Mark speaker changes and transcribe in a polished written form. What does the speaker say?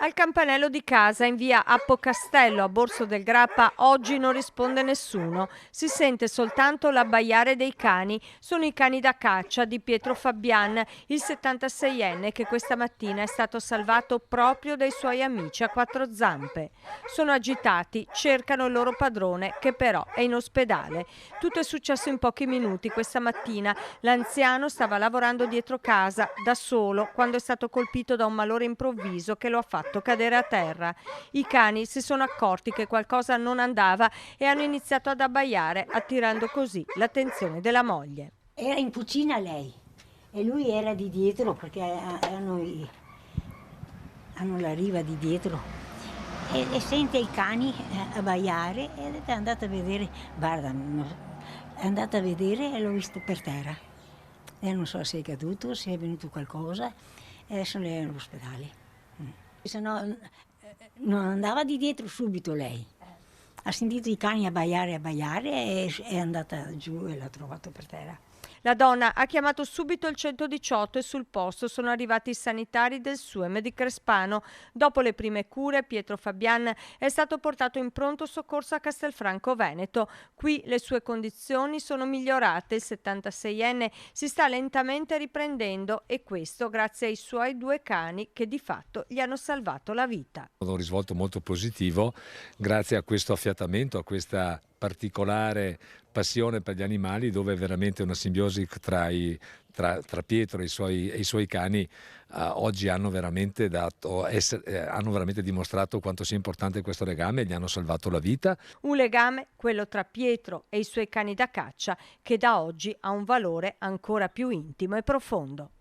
Speaker 1: Al campanello di casa in via Appo Castello a Borso del Grappa oggi non risponde nessuno. Si sente soltanto l'abbaiare dei cani. Sono i cani da caccia di Pietro Fabian, il 76enne che questa mattina è stato salvato proprio dai suoi amici a quattro zampe. Sono agitati, cercano il loro padrone che però è in ospedale. Tutto è successo in pochi minuti questa mattina. L'anziano stava lavorando dietro casa da solo quando è stato colpito da un malore improvviso che lo ha fatto cadere a terra. I cani si sono accorti che qualcosa non andava e hanno iniziato ad abbaiare, attirando così l'attenzione della moglie.
Speaker 2: Era in cucina lei e lui era di dietro perché hanno la riva di dietro e sente i cani abbaiare ed è andata a vedere, guarda, è andata a vedere e l'ho visto per terra. E non so se è caduto, se è venuto qualcosa e adesso lei è all'ospedale. Se no non andava di dietro subito lei. Ha sentito i cani abbaiare e è andata giù e l'ha trovato per terra.
Speaker 1: La donna ha chiamato subito il 118 e sul posto sono arrivati i sanitari del SUEM di Crespano. Dopo le prime cure, Pietro Fabian è stato portato in pronto soccorso a Castelfranco Veneto. Qui le sue condizioni sono migliorate. Il 76enne si sta lentamente riprendendo e questo grazie ai suoi due cani che di fatto gli hanno salvato la vita.
Speaker 3: Un risvolto molto positivo grazie a questo affiatamento, a questa particolare passione per gli animali, dove è veramente una simbiosi tra Pietro e i suoi cani oggi hanno veramente dimostrato quanto sia importante questo legame e gli hanno salvato la vita.
Speaker 1: Un legame, quello tra Pietro e i suoi cani da caccia, che da oggi ha un valore ancora più intimo e profondo.